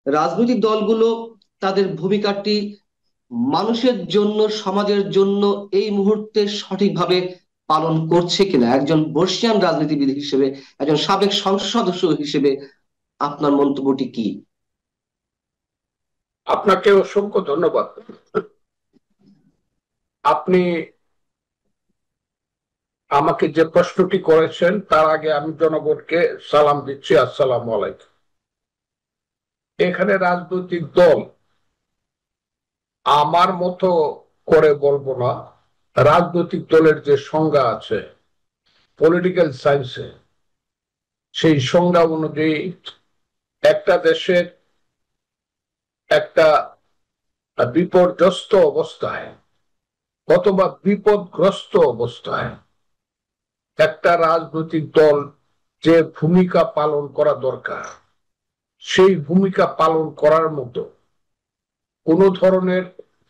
রাজনৈতিক দলগুলো তাদের ভূমিকাটি মানুষের জন্য, সমাজের জন্য এই মুহূর্তে সঠিকভাবে পালন করছে কিনা, একজন বর্ষিয়ান রাজনীতিবিদ হিসেবে, একজন সাবেক সংসদ সদস্য হিসেবে আপনার মন্তব্যটি কি? আপনাকে অসংখ্য ধন্যবাদ। আপনি আমাকে যে প্রশ্নটি করেছেন তার আগে আমি জনগণকে সালাম দিচ্ছি, আসসালামু আলাইকুম। এখানে রাজনৈতিক দল আমার মতো করে বলবো না। রাজনৈতিক দলের যে সংজ্ঞা আছে পলিটিক্যাল সায়েন্সে, সেই সংজ্ঞা অনুযায়ী একটা দেশের একটা বিপর্যস্ত অবস্থায় অথবা বিপদগ্রস্ত অবস্থায় একটা রাজনৈতিক দল যে ভূমিকা পালন করা দরকার, সেই ভূমিকা পালন করার মতো কোন ধরনের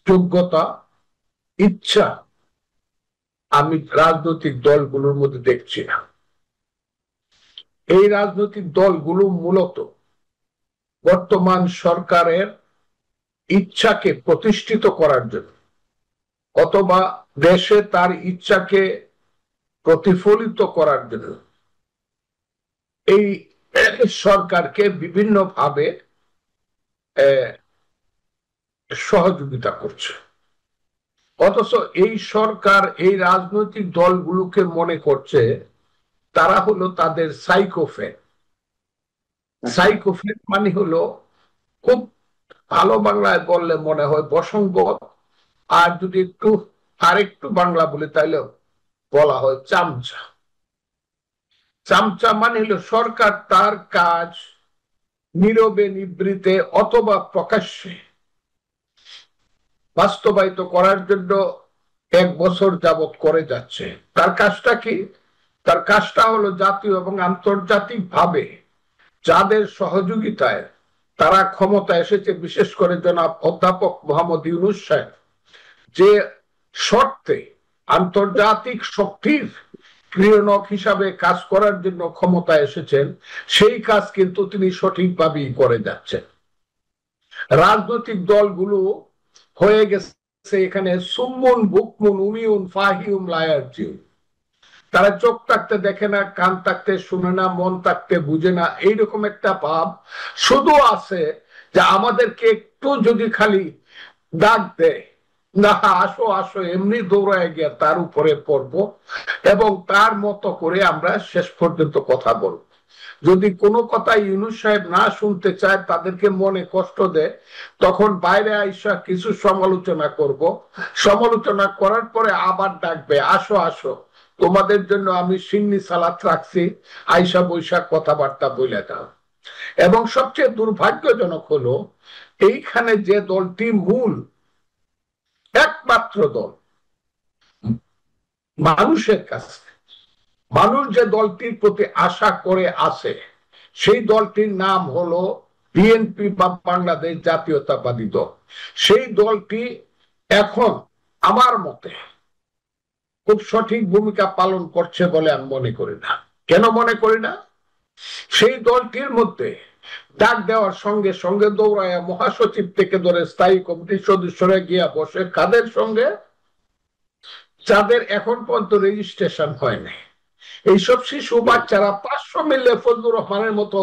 যোগ্যতা, ইচ্ছা আমি রাজনৈতিক দলগুলোর মধ্যে দেখছি না। এই রাজনৈতিক দলগুলো মূলত বর্তমান সরকারের ইচ্ছাকে প্রতিষ্ঠিত করার জন্য অথবা দেশে তার ইচ্ছাকে প্রতিফলিত করার জন্য এই সরকারকে বিভিন্নভাবে সহযোগিতা করছে। অথচ এই সরকার এই রাজনৈতিক দলগুলোকে মনে করছে তারা হলো তাদের সাইকোফ্যান। আচ্ছা। সাইকোফ্যান মানে হলো, খুব ভালো বাংলায় বললে মনে হয় বসংবদ, আর যদি একটু আরেকটু বাংলা বলি তাহলে বলা হয় চামচা। চামচা মানে হলো সরকার তার কাজ নীরবে নিভৃতে অথবা প্রকাশ্যে বাস্তবায়িত করার জন্য 1 বছর যাবৎ করে যাচ্ছে। তার কাজটা কি? তার কাজটা হলো জাতীয় এবং আন্তর্জাতিক ভাবে যাদের সহযোগিতায় তারা ক্ষমতা এসেছে, বিশেষ করে জনাব অধ্যাপক মোহাম্মদ ইউনূস সাহেব যে শর্তে আন্তর্জাতিক শক্তির ক্রিয়ানক হিসাবে কাজ করার জন্য ক্ষমতা এসেছেন, সেই কাজ কিন্তু তিনি সঠিকভাবেই করে যাচ্ছেন। রাজনৈতিক দলগুলো হয়ে গেছে এখানে সুম্মুন বুকমুন উমিউন ফাহিউম লায়ারজিউ। তারা চোখ থাকতে দেখে না, কান থাকতে শুনে না, মন থাকতে বুঝে না, এইরকম একটা ভাব শুধু আছে যে আমাদেরকে একটু যদি খালি ডাক দেয়, না আসো আসো, এমনি দৌড়ায় গিয়া তার উপরে পড়বো এবং তার মতো করে আমরা শেষ পর্যন্ত কথা বলবো। যদি কোনো কথা ইউনূস সাহেব না শুনতে চায়, তাদেরকে মনে কষ্ট দেয়, তখন বাইরে আইসা কিছু সমালোচনা করব, সমালোচনা করার পরে আবার ডাকবে, আসো আসো, তোমাদের জন্য আমি সিন্নি সালাত রাখছি, আইসা বৈশাখ কথাবার্তা বলে দাও। এবং সবচেয়ে দুর্ভাগ্যজনক হলো এইখানে যে দলটি মূল একমাত্র দল মানুষের কাছে, মানুষ যে দলটির প্রতি আশা করে আছে, সেই দলটির নাম হলো বিএনপি বা বাংলাদেশ জাতীয়তাবাদী দল। সেই দলটি এখন আমার মতে খুব সঠিক ভূমিকা পালন করছে বলে আমি মনে করি না। কেন মনে করি না? সেই দলটির মধ্যে ডাক দেওয়ার সঙ্গে সঙ্গে দৌড়ায় মহাসচিব থেকে ধরে স্থায়ী কমিটির সদস্যরা গিয়া বসে কাদের সঙ্গে? যাদের এখন পর্যন্ত রেজিস্ট্রেশন হয়নি। এইসব শিশু বাচ্চারা 500 মিললে ফজলুর রহমানের মতো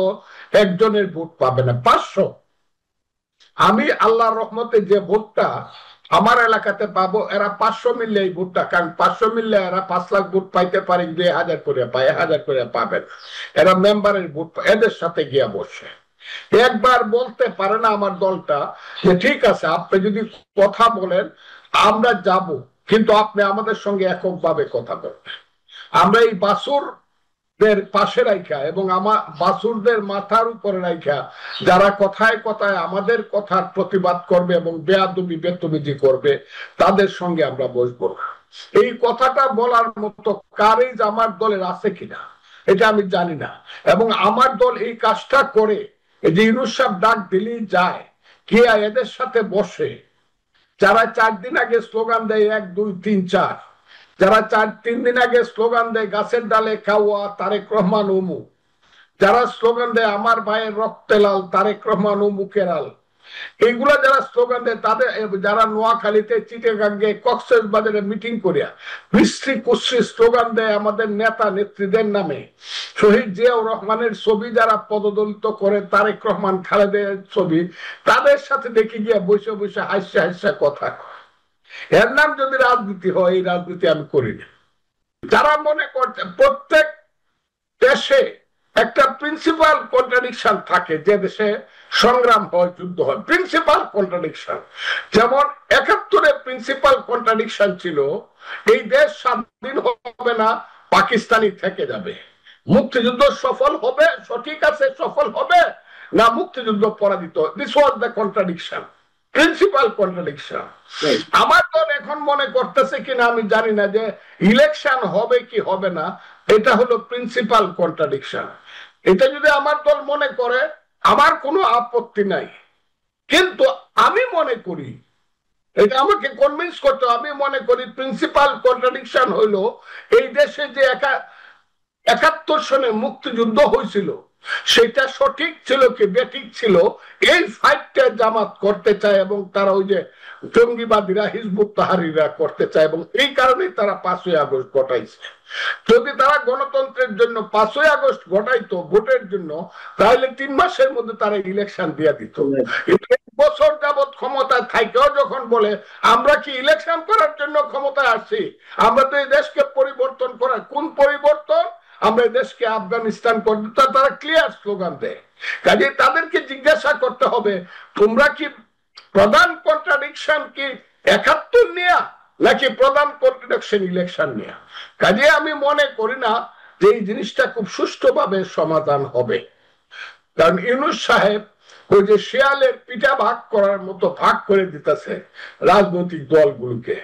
একজনের ভোট পাবে না। 500। আমি আল্লাহর রহমতে যে ভোটটা আমার এলাকাতে পাবো, এরা 500 মিললে এই ভোটটা, কারণ 500 মিললে এরা 5 লাখ ভোট পাইতে পারে, 2000 করে পায়, 1000 করে পাবেন। এরা মেম্বারের ভোট এদের সাথে গিয়া বসে একবার বলতে পারে না আমার দলটা যে ঠিক আছে আপনি যদি কথা বলেন আমরা যাব, কিন্তু আপনি আমাদের সঙ্গে এককভাবে কথা বলবেন। আমরা এই বাছুরদের পাশে রাখা এবং আমার বাছুরদের মাথার উপরে রাখা যারা কথায় কথায় আমাদের কথার প্রতিবাদ করবে এবং বেয়াদবি বেতবিজি করবে, তাদের সঙ্গে আমরা বসবো না। এই কথাটা বলার মতো কারেজ আমার দলের আছে কিনা এটা আমি জানি না। এবং আমার দল এই কাজটা করে, যে ইউনূস সাহেব ডাক দিলেই যায়, কে এদের সাথে বসে, যারা 4 দিন আগে স্লোগান দেয় 1 2 3 4, যারা 3 দিন আগে স্লোগান দেয় গাছের ডালে খাওয়া তারেক রহমান অমুক, যারা স্লোগান দেয় আমার ভাইয়ের রক্তে লাল, তারেক রহমান ও মুখের আল, এইগুলা যারা স্লোগান দেয়, তাদের যারা নোয়াখালীতে, চিটাগাঙ্গে, কক্সবাজারে মিটিং করিয়া বিশ্রী কুশ্রী স্লোগান দেয় আমাদের নেতা নেত্রীদের নামে, শহীদ জিয়াউর রহমানের ছবি যারা পদদলিত করে, তারেক রহমান খালেদের ছবি, তাদের সাথে দেখে গিয়া বসে বসে হাসা হাসা কথা, এর নাম যদি রাজনীতি হয়, এই রাজনীতি আমি করি না। যারা মনে করছে প্রত্যেক দেশে একটা প্রিন্সিপাল কন্ট্রাডিকশন থাকে, যে দেশে সংগ্রাম হয়, যুদ্ধ হয়, প্রিন্সিপাল কন্ট্রাডিকশন। যেমন ৭১-এ প্রিন্সিপাল কন্ট্রাডিকশন ছিল এই দেশ স্বাধীন হবে না, পাকিস্তানি থেকে যাবে। মুক্তিযুদ্ধ সফল হবে, সঠিক আছে, সফল হবে না মুক্তিযুদ্ধ পরাজিত। This was the contradiction, principal contradiction. আমার দল এখন মনে করতেছে কিনা আমি জানি না, যে ইলেকশন হবে কি হবে না, এটা হলো প্রিন্সিপাল কন্ট্রাডিকশন। এটা যদি আমার দল মনে করে, আমার কোনো আপত্তি নাই, কিন্তু আমি মনে করি, এটা আমাকে কনভিন্স করতে, আমি মনে করি প্রিন্সিপাল কন্ট্রাডিকশন হইলো এই দেশে যে ৭১ সনে মুক্তিযুদ্ধ হয়েছিল, সেটা সঠিক ছিল কি বেঠিক ছিল, এই ফাইটটা জামাত করতে চায়, এবং তারা ওই যে জঙ্গিবাদীরা, হিজবুত তাহরিরা করতে চায়, এবং এই কারণেই তারা ৫ই আগস্ট ঘটাইছে। যদি তারা গণতন্ত্রের জন্য ৫ই আগস্ট ঘটাইতো ভোটের জন্য, তাহলে ৩ মাসের মধ্যে তারা ইলেকশন দিয়ে দিত। বছর যাবৎ ক্ষমতায় থাকেও যখন বলে আমরা কি ইলেকশন করার জন্য ক্ষমতায় আসছি, আমরা তো এই দেশকে পরিবর্তন করার, কোন পরিবর্তন, আমরা দেশকে আফগানিস্তান করতে, তারা ক্লিয়ার স্লোগান দেয়। কাজে তাদেরকে জিজ্ঞাসা করতে হবে, তোমরা কি প্রধান কন্ট্রাডিকশন কি ৭১ নিয়ে, নাকি প্রধান কন্ট্রাডিকশন ইলেকশন নিয়ে? কাজে আমি মনে করি না যে এই জিনিসটা খুব সুষ্ঠুভাবে সমাধান হবে, কারণ ইউনূস সাহেব ওই যে শেয়ালের পিঠা ভাগ করার মতো ভাগ করে দিতেছে রাজনৈতিক দলগুলোকে।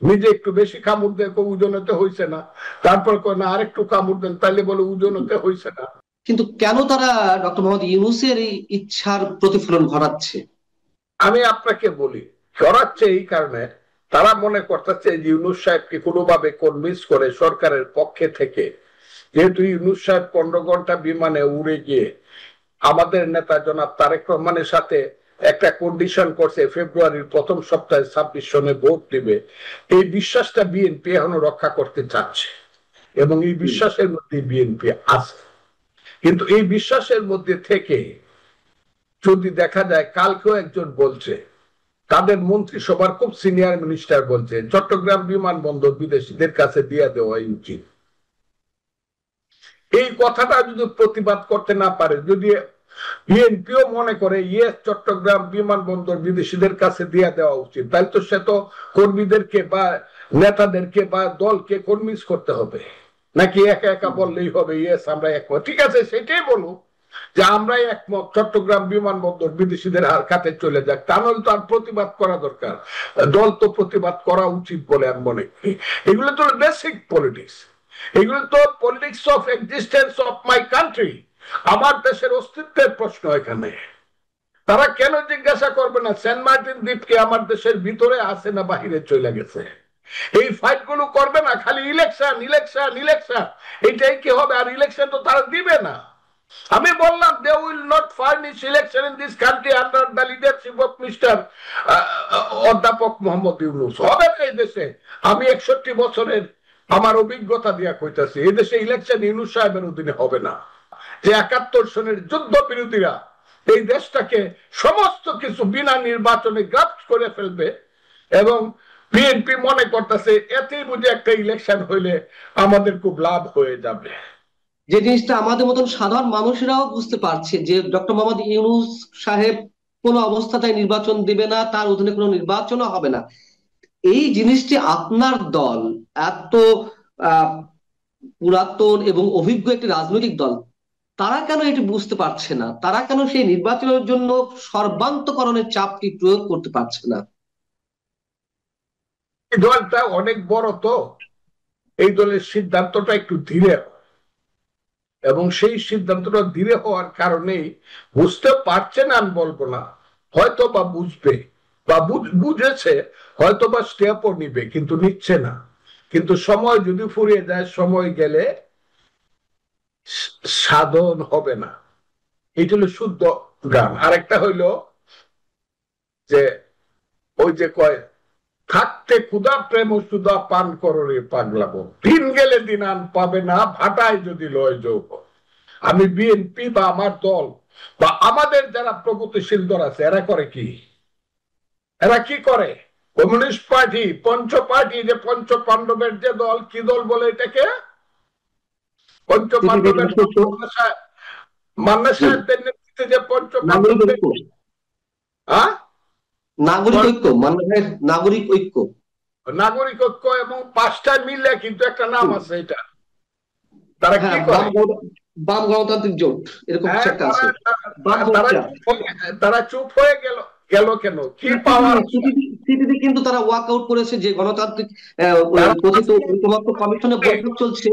নিজে একটু বেশি কামড় দেয়, ওজনতে হয়েছে না, তারপর না আরেকটু কামড় দেন, তাইলে বলে ওজনতে হয়েছে না। কিন্তু কেন তারা ডক্টর মোহাম্মদ ইউনূসের এই ইচ্ছার প্রতিফলন ঘটাচ্ছে? আমি আপনাকে বলি, ঘটাচ্ছে এই কারণে, তারা মনে করতেছে যে ইউনূস সাহেবকে কোনোভাবে কনভিন্স করে সরকারের পক্ষে থেকে, যেহেতু ইউনূস সাহেব ১৫ ঘন্টা বিমানে উড়ে গিয়ে আমাদের নেতা জনাব তারেক রহমানের সাথে একটা কন্ডিশন করছে, ফেব্রুয়ারির প্রথম সপ্তাহে ২৬ সনে ভোট দিবে, এই বিশ্বাসটা বিএনপি এখনো রক্ষা করতে চাচ্ছে, এবং এই বিশ্বাসের মধ্যে বিএনপি আছে। কিন্তু এই বিশ্বাসের মধ্যে থেকে যদি দেখা যায়, কালকেও একজন বলছে, তাদের মন্ত্রিসভার খুব সিনিয়র মিনিস্টার বলছে চট্টগ্রাম বিমানবন্দর বিদেশিদের কাছে দিয়ে দেওয়া উচিত। এই কথাটা যদি প্রতিবাদ করতে না পারে, যদি বিএনপিও মনে করে ইয়েস চট্টগ্রাম বিমানবন্দর বিদেশিদের কাছে দিয়ে দেওয়া উচিত, তাহলে তো সে তো কর্মীদেরকে বা নেতাদেরকে বা দলকে কনভিন্স করতে হবে, নাকি একা একা বললেই হবে ইয়েস আমরা একমত? ঠিক আছে, সেটাই বলুন যে আমরাই একমত, চট্টগ্রাম বিমানবন্দর বিদেশিদের হাতে চলে যাক, তাহলে তো আর প্রতিবাদ করা দরকার, দল তো প্রতিবাদ করা উচিত বলে আমি মনে করি। এগুলো তো বেসিক পলিটিক্স, এগুলো তো politics of existence of my country, আমার দেশের অস্তিত্বের প্রশ্ন এখানে। তারা কেন জিজ্ঞাসা করবে না সেন্ট মার্টিন দ্বীপ কি আমার দেশের ভিতরে আছে না বাহিরে চলে গেছে? এই ফাইট গুলো করবে না, খালি ইলেকশন ইলেকশন ইলেকশন, এটাই কি হবে? আর ইলেকশন তো তারা দিবে না। আমি বললাম they will not furnish election in this country under the leadership of mister অধ্যাপক মোহাম্মদ ইউনূস। হবে না এই দেশে। আমি ৬১ বছরের আমার অভিজ্ঞতা দিয়া কইতাছি, এই দেশে ইলেকশন ইউনূস সাহেবের অধীনে হবে না। যে ৭১ সনের যুদ্ধ বিরোধীরা এই দেশটাকে সমস্ত কিছু বিনা নির্বাচনে গ্রাফট করে ফেলবে, এবং বিএনপি মনে করতেছে এতেই বুঝে একটা ইলেকশন হইলে আমাদের খুব লাভ হয়ে যাবে। যে জিনিসটা আমাদের মতন সাধারণ মানুষেরাও বুঝতে পারছে যে ডক্টর মোহাম্মদ ইউনূস সাহেব কোনো অবস্থাতেই নির্বাচন দিবে না, তার অধীনে কোনো নির্বাচনও হবে না। এই জিনিসটি আপনার দল এত আহ পুরাতন এবং অভিজ্ঞ একটি রাজনৈতিক দল, তারা কেন এটি বুঝতে পারছে না? তারা কেন সেই নির্বাচনের জন্য সর্বান্তকরণের চাপটি প্রয়োগ করতে পারছে না? এই দলটা অনেক বড়, তো এই দলের সিদ্ধান্তটা একটু ধীরে, এবং সেই সিদ্ধান্তটা ধীরে হওয়ার কারণেই বুঝতে পারছে না, আমি বলবো না, হয়তো বা বুঝবে বা বুঝেছে, হয়তো বা স্টেপও নিবে, কিন্তু নিচ্ছে না। কিন্তু সময় যদি ফুরিয়ে যায়, সময় গেলে সাধন হবে না। এটা হলো শুদ্ধ গান। আরেকটা হইলো যে ওই যে কয়, থাকতে ক্ষুধা প্রেম সুধা পান করো রে পাগলাবো, দিন গেলে দিন আন পাবে না, ভাটায় যদি লয় যৌব। আমি বিএনপি বা আমার দল বা আমাদের যারা প্রগতিশীল দল আছে, এরা করে কি? এরা কি করে? কমিউনিস্ট পার্টি, পঞ্চ পার্টি, যে পঞ্চ পাণ্ডবের যে দল, কি দল বলে এটাকে? পঞ্চ পাণ্ডবের দল। মান্না সাহেবদের নেতৃত্বে যে পঞ্চ পাণ্ডবদের, হ্যাঁ, নাগরিক ঐক্য, মান্না ভাইয়ের নাগরিক ঐক্য, নাগরিক ঐক্য এবং পাঁচটা মিলে কিন্তু একটা নাম আছে। এটা তারা কি হ্যাঁ, করে? বাম গণতান্ত্রিক জোট, এরকম কিছু একটা আছে। তারা চুপ হয়ে গেল গেল কেন? কি পাওয়ার? সিপিবি কিন্তু তারা ওয়াক আউট করেছে, যে গণতান্ত্রিক কথিত ঐকমত্য কমিশনের বৈঠক চলছে,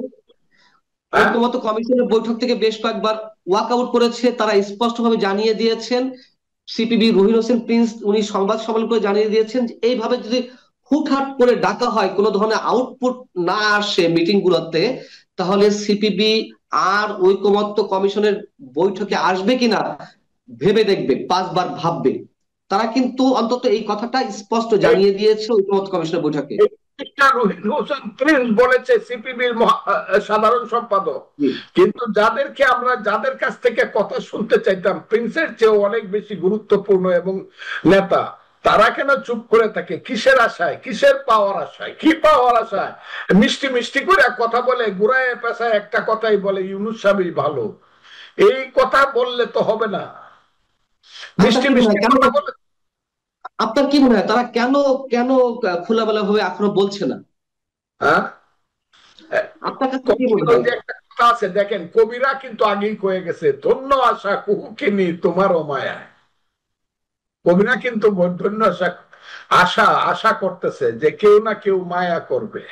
ঐকমত্য কমিশনের বৈঠক থেকে বেশ কয়েকবার ওয়াক আউট করেছে। তারা স্পষ্টভাবে জানিয়ে দিয়েছেন, সিপিবি রুহিন হোসেন প্রিন্স উনি সংবাদ সম্মেলন করে জানিয়ে দিয়েছেন, এইভাবে যদি হুটহাট করে ডাকা হয়, কোনো ধরনের আউটপুট না আসে মিটিং গুলোতে, তাহলে সিপিবি আর ঐকমত্য কমিশনের বৈঠকে আসবে কিনা ভেবে দেখবে, 5 বার ভাববে। তারা কিন্তু অন্তত এই কথাটা স্পষ্ট জানিয়ে দিয়েছে ঐকমত্য কমিশনের বৈঠকে। রুহিন হোসেন প্রিন্স বলেছে, সিপিবির সাধারণ সম্পাদক। কিন্তু যাদের কাছ থেকে কথা শুনতে চাইতাম, প্রিন্সের চেয়ে অনেক বেশি গুরুত্বপূর্ণ এবং নেতা, তারা কেন চুপ করে থাকে? কিসের আশায়? কিসের পাওয়ার আশায়? কি পাওয়ার আশায়? মিষ্টি মিষ্টি করে কথা বলে, ঘুরায় পেশায় একটা কথাই বলে, ইউনূস সাহেবই ভালো। এই কথা বললে তো হবে না। মিষ্টি মিষ্টি কথা বলে। আপনার কি মনে হয় তারা কেন কেন খোলামেলা ভাবে এখনো বলছে না? হ্যাঁ, আপনার কাছে কি মনে হয়? একটা কথা আছে, দেখেন, কবিরা কিন্তু আগেই কয়ে গেছে, ধন্য আশা কুহুকিনী তোমারও মায়া। কবিরা কিন্তু ধন্য আশা আশা করতেছে যে কেউ না কেউ মায়া করবে।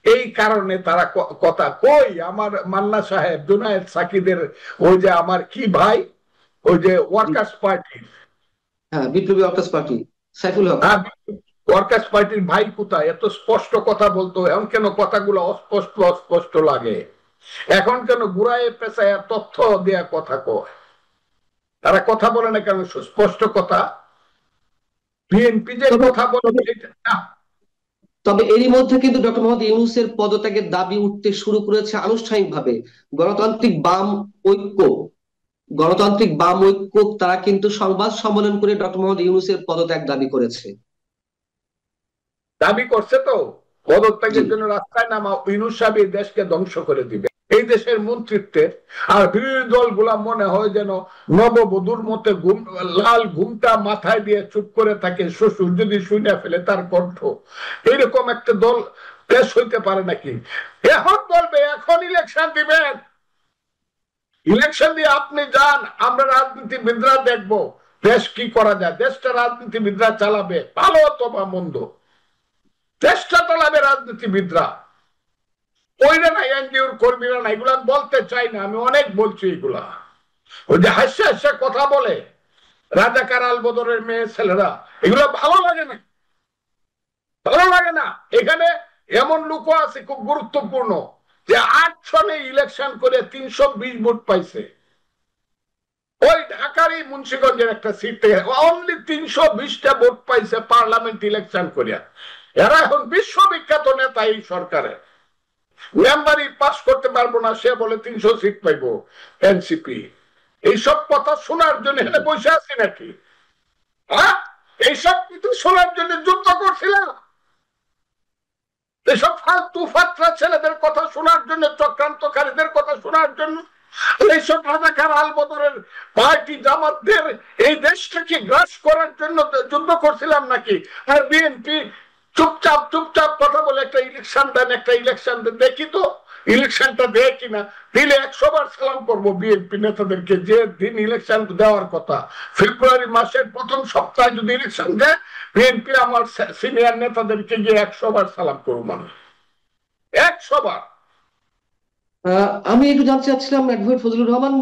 এই কারণে তারা কথা কই, আমার মান্না সাহেব, জুনায়েদ সাকিদের ওই যে আমার কি ভাই, ওই যে ওয়ার্কার্স পার্টি, হ্যাঁ, বিপ্লবী ওয়ার্কার্স পার্টি, সাইফুল হক। হ্যাঁ, ওয়ার্কার্স পার্টির ভাই কোথায়? এত স্পষ্ট কথা বলতো, এখন কেন কথাগুলো অস্পষ্ট অস্পষ্ট লাগে? এখন কেন ঘুরায় পেঁচায় তথ্য দেয়া কথা কয়? তারা কথা বলে না কেন সুস্পষ্ট কথা? বিএনপি যে কথা বলে, তবে এরই মধ্যে কিন্তু ডক্টর মোহাম্মদ ইউনূসের পদত্যাগের দাবি উঠতে শুরু করেছে আনুষ্ঠানিকভাবে গণতান্ত্রিক বাম ঐক্য। গণতান্ত্রিক বাম ঐক্য তারা কিন্তু সংবাদ সম্মেলন করে ডক্টর মোহাম্মদ ইউনূসের পদত্যাগ দাবি করেছে। দাবি করছে তো পদত্যাগের জন্য রাস্তায় নামা, ইউনূস সাহেব এই দেশকে ধ্বংস করে দিবে, এই দেশের মন্ত্রিত্বের। আর বিরোধী দলগুলা মনে হয় যেন নববধূর মতে লাল ঘুমটা মাথায় দিয়ে চুপ করে থাকে, শ্বশুর যদি শুনে ফেলে তার কণ্ঠ। এইরকম একটা দল দেশ হইতে পারে নাকি? এখন বলবে এখন ইলেকশন দিবেন, ইলেকশন দিয়ে আপনি যান, আমরা রাজনীতিবিদরা দেখবো দেশ কি করা যায়, দেশটা রাজনীতিবিদরা চালাবে, ভালো অথবা মন্দ, দেশটা চালাবে রাজনীতিবিদরা, ওইরা না এনজিওর কর্মীরা না। এগুলা বলতে চাই না, আমি অনেক বলছি এগুলা। ওই যে হাসে হাসে কথা বলে রাজাকার আলবদরের মেয়ে ছেলেরা, এগুলো ভালো লাগে না, ভালো লাগে না। এখানে এমন লোক আছে খুব গুরুত্বপূর্ণ, যে 8 সনে ইলেকশন করে 320 ভোট পাইছে, ওই ঢাকারই মুন্সিগঞ্জের একটা সিট থেকে অনলি 320টা ভোট পাইছে পার্লামেন্ট ইলেকশন করিয়া। এরা এখন বিশ্ববিখ্যাত নেতা এই সরকারের, মেম্বারই পাস করতে পারবো না, সে বলে 300 সিট পাইবো এনসিপি। এইসব কথা শোনার জন্য এখানে বসে আছি নাকি? হ্যাঁ, এইসব কিন্তু শোনার জন্য যুদ্ধ করছিলাম। এসব ফালতু ফাত্রা ছেলেদের কথা শোনার জন্য, চক্রান্তকারীদের কথা শোনার জন্য, এইসব রাজাকার আলবদরের পার্টি জামাতদের এই দেশটাকে গ্রাস করার জন্য যুদ্ধ করছিলাম নাকি? আর বিএনপি চুপচাপ চুপচাপ কথা বলে একটা ইলেকশন দেন, একটা ইলেকশন দেন, দেখি তো ইলেকশনটা দেয় কিনা। দিলে 100 বার সালাম করবো বিএনপি নেতাদেরকে, যে দিন ইলেকশন দেওয়ার কথা ফেব্রুয়ারি মাসের প্রথম সপ্তাহে যদি ইলেকশন দেয়, বিএনপি আমার সিনিয়র নেতাদেরকে গিয়ে 100 বার সালাম করবো, মানে 100 বার। আমি একটু জানতে চাচ্ছিলাম অ্যাডভোকেট ফজলুর রহমান,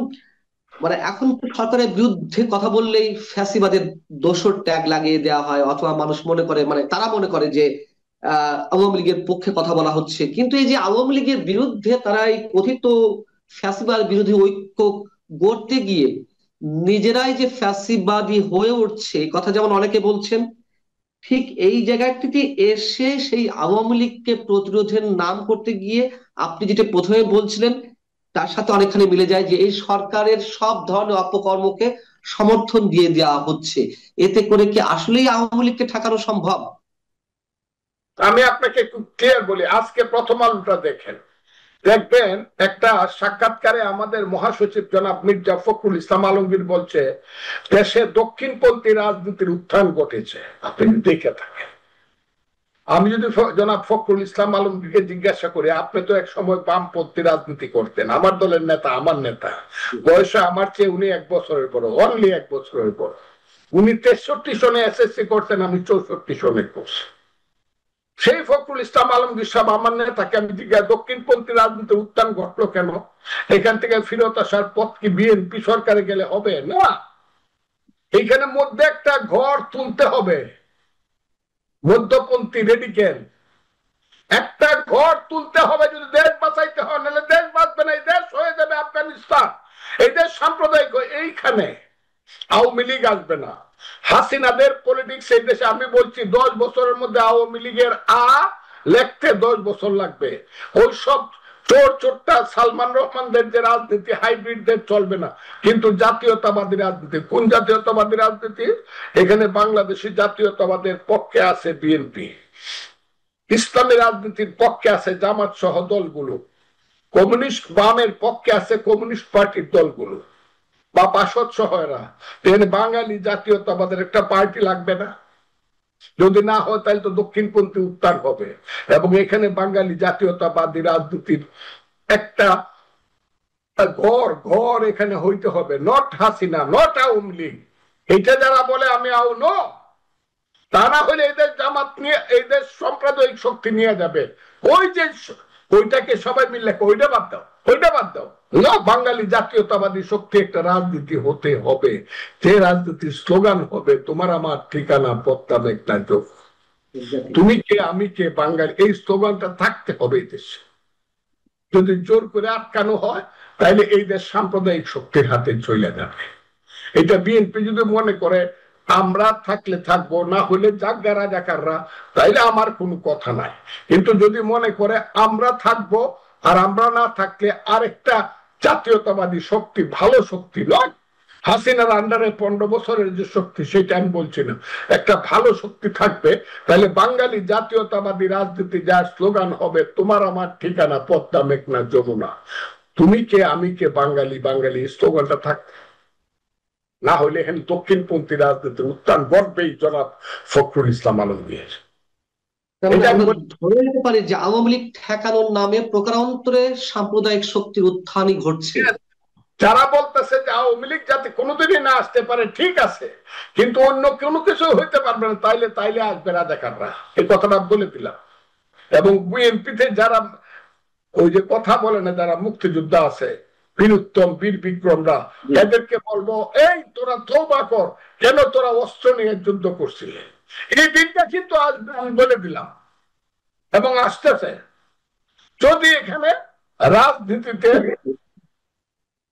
মানে এখন তো সরকারের বিরুদ্ধে কথা বললেই ফ্যাসিবাদের দোসর ট্যাগ লাগিয়ে দেওয়া হয়, অথবা মানুষ মনে করে, মানে তারা মনে করে যে আওয়ামী লীগের পক্ষে কথা বলা হচ্ছে। কিন্তু এই যে আওয়ামী লীগের বিরুদ্ধে তারা এই কথিত ফ্যাসিবাদ বিরোধী ঐক্য গড়তে গিয়ে নিজেরাই যে ফ্যাসিবাদী হয়ে উঠছে, এই কথা যেমন অনেকে বলছেন, ঠিক এই জায়গাটিতে এসে সেই আওয়ামী লীগকে প্রতিরোধের নাম করতে গিয়ে আপনি যেটা প্রথমে বলছিলেন তার সাথে অনেকখানি মিলে যায় যে এই সরকারের সব ধরনের অপকর্মকে সমর্থন দিয়ে দেওয়া হচ্ছে। এতে করে কি আসলেই আওয়ামী লীগকে ঠেকানো সম্ভব? আমি আপনাকে একটু ক্লিয়ার বলি, আজকে প্রথম আলোটা দেখেন, দেখবেন একটা সাক্ষাৎকারে আমাদের মহাসচিব জনাব মির্জা ফখরুল ইসলাম আলমগীর বলছে দেশে দক্ষিণপন্থী রাজনীতির উত্থান ঘটেছে। আপনি দেখে থাকেন, আমি যদি জনাব ফখরুল ইসলাম আলমগীরকে জিজ্ঞাসা করি, আপনি তো এক সময় বামপন্থী রাজনীতি করতেন, আমার দলের নেতা, আমার নেতা, বয়সে আমার চেয়ে উনি 1 বছরের বড়, অনলি 1 বছরের বড়। উনি 63 সনে এসএসসি করতেন, আমি 64 সনে করছি। সেই ফখরুল ইসলাম আলমগীর সাহেব আমার নেতাকে আমি জিজ্ঞাসা, দক্ষিণপন্থী রাজনীতির উত্থান ঘটলো কেন, এখান থেকে ফিরত আসার পথ কি বিএনপি সরকারে গেলে হবে? না, এইখানে মধ্যে একটা ঘর তুলতে হবে, মধ্যপন্থী রেডিক্যাল একটা ঘর তুলতে হবে যদি দেশ বাঁচাইতে হয়, নাহলে দেশ বাঁচবে না, এই দেশ হয়ে যাবে আফগানিস্তান, এই দেশ সাম্প্রদায়িক। এইখানে আওয়ামী লীগ আসবে না, হাসিনাদের পলিটিক্স এই দেশে। আমি বলছি 10 বছরের মধ্যে আওয়ামী লীগের লেখতে 10 বছর লাগবে। ওই সব চোর চোরটা সালমান রহমানদের যে রাজনীতি, হাইব্রিডদের চলবে না, কিন্তু জাতীয়তাবাদী রাজনীতি। কোন জাতীয়তাবাদী রাজনীতি? এখানে বাংলাদেশি জাতীয়তাবাদের পক্ষে আছে বিএনপি, ইসলামী রাজনীতির পক্ষে আছে জামাত সহ দলগুলো, কমিউনিস্ট বামের পক্ষে আছে কমিউনিস্ট পার্টির দলগুলো বা বাসদ সহ এরা। এখানে বাঙালি জাতীয়তাবাদের একটা পার্টি লাগবে না? যদি না হয় তাহলে তো দক্ষিণপন্থী উত্থান হবে, এবং এখানে বাঙালি জাতীয়তাবাদী রাজনীতির একটা ঘর ঘর এখানে হইতে হবে। Not Hasina, not Awami League. এটা যারা বলে আমি নো, তা না হলে এই দেশ জামাত নিয়ে, এই দেশ সাম্প্রদায়িক শক্তি নিয়ে যাবে। ওই যে ওইটাকে সবাই মিলে ওইটা বাদ দাও, ওইটা বাদ দাও না, বাঙালি জাতীয়তাবাদী শক্তি একটা রাজনীতি হতে হবে, যে রাজনীতির স্লোগান হবে তোমার আমার ঠিকানা পদ্মা মেঘনা চোখ, তুমি কে আমি কে বাঙালি। এই স্লোগানটা থাকতে হবে এই দেশে। যদি জোর করে আটকানো হয় তাহলে এই দেশ সাম্প্রদায়িক শক্তির হাতে চলে যাবে। এটা বিএনপি যদি মনে করে আমরা থাকলে থাকবো, না হলে জাগা রাজাকাররা, তাইলে আমার কোনো কথা নাই। কিন্তু যদি মনে করে আমরা থাকবো, আর আমরা না থাকলে আরেকটা জাতীয়তাবাদী শক্তি, ভালো শক্তি নয়, হাসিনার আন্ডারে 15 বছরের যে শক্তি, সেটা আমি বলছি না, একটা ভালো শক্তি থাকবে, তাহলে বাঙালি জাতীয়তাবাদী রাজনীতি যার স্লোগান হবে তোমার আমার ঠিকানা পদ্মা মেঘনা যমুনা, তুমি কে আমি কে বাঙালি বাঙালি, স্লোগানটা থাকবে। না হলে এখানে দক্ষিণপন্থী রাজনীতির উত্থান ঘটবেই জনাব ফখরুল ইসলাম আলমগীর। ধরে নিতে পারি যে আওয়ামী লীগ ঠেকানোর নামে প্রকারান্তরে সাম্প্রদায়িক শক্তির উত্থানই ঘটছে। যারা বলতেছে যে আওয়ামী লীগ যাতে কোনোদিনই না আসতে পারে, ঠিক আছে, কিন্তু অন্য কোনো কিছু হইতে পারবে না, তাইলে তাইলে আসবে রাজাকাররা, এই কথাটা বলে দিলাম। এবং বিএনপিতে যারা ওই যে কথা বলে না, যারা মুক্তিযোদ্ধা আছে, বীরুত্তম বীর বিক্রমরা, এদেরকে বলবো এই তোরা তওবা কর, কেন তোরা অস্ত্র নিয়ে যুদ্ধ করছিলে। এই দিনটা কিন্তু আসবে, আমি বলে দিলাম, এবং আসতেছে। যদি এখানে রাজনীতিতে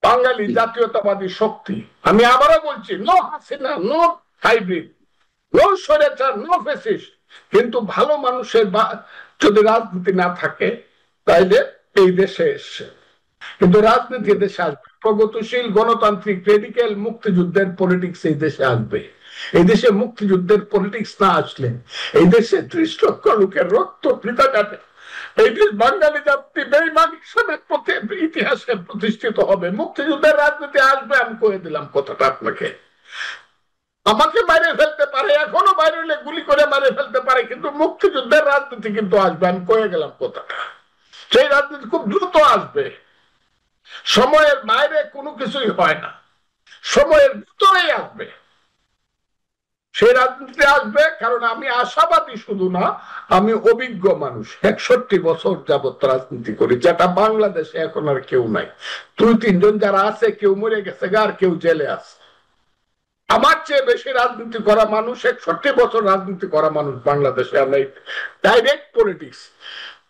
বাঙালি জাতীয়তাবাদী শক্তি, আমি আবারও বলছি, no Hasina, no hybrid, no স্বৈরাচার, নো ফ্যাসিস্ট, কিন্তু ভালো মানুষের যদি রাজনীতি না থাকে তাইলে এই দেশে এসছে। কিন্তু রাজনীতি দেশে আসবে, প্রগতিশীল গণতান্ত্রিক রেডিক্যাল মুক্তিযুদ্ধের পলিটিক্স এই দেশে আসবে। এই দেশে মুক্তিযুদ্ধের পলিটিক্স না আসলে এই দেশে 30 লক্ষ লোকের রক্ত বৃথা যাবে। এই দেশ বাঙালি জাতি বেঈমান হিসেবে ইতিহাসে প্রতিষ্ঠিত হবে। মুক্তিযুদ্ধের রাজনীতি আসবে, আমি কয়ে দিলাম কথাটা আপনাকে। আমাকে বাইরে ফেলতে পারে, এখনো বাইরে হলে গুলি করে মারে ফেলতে পারে, কিন্তু মুক্তিযুদ্ধের রাজনীতি কিন্তু আসবে, আমি কয়ে গেলাম কথাটা। সেই রাজনীতি খুব দ্রুত আসবে, সময়ের বাইরে কোনো কিছুই হয় না, সময়ের ভিতরেই আসবে। সেই রাজনীতি আসবে, কারণ আমি আশাবাদী শুধু না, আমি অভিজ্ঞ মানুষ, 61 বছর যাবত রাজনীতি করি, যেটা বাংলাদেশে এখন আর কেউ নাই। 2-3 জন যারা আছে, কেউ মরে গেছে আর কেউ জেলে আছে। আমার চেয়ে বেশি রাজনীতি করা মানুষ, 61 বছর রাজনীতি করা মানুষ বাংলাদেশে, আমরা direct politics.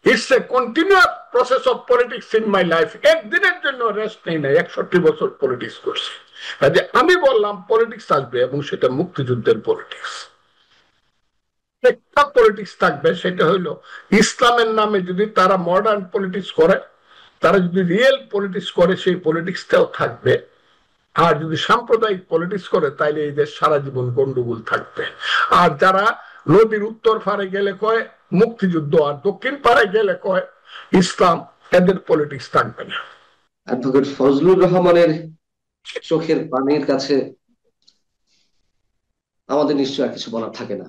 It's a continuous process of politics in my life. একদিনের জন্য রেস্ট নেই না, 61 বছর পলিটিক্স করছি। কাজে আমি বললাম পলিটিক্স আসবে, এবং সেটা মুক্তিযুদ্ধের পলিটিক্স। একটা পলিটিক্স থাকবে, সেটা হইলো ইসলামের নামে যদি তারা মডার্ন পলিটিক্স করে, তারা যদি রিয়েল পলিটিক্স করে, সেই পলিটিক্সটাও থাকবে। আর যদি সাম্প্রদায়িক পলিটিক্স করে, তাইলে এই দেশ সারা জীবন গন্ডগোল থাকবে। আর যারা নদীর উত্তর পারে গেলে কয় মুক্তিযুদ্ধ, আর দক্ষিণ পারে গেলে কয় ইসলাম, এদের পলিটিক্স থাকবে না। অ্যাডভোকেট ফজলুর রহমানের চোখের পানির কাছে আমাদের নিশ্চয় আর কিছু বলার থাকে না।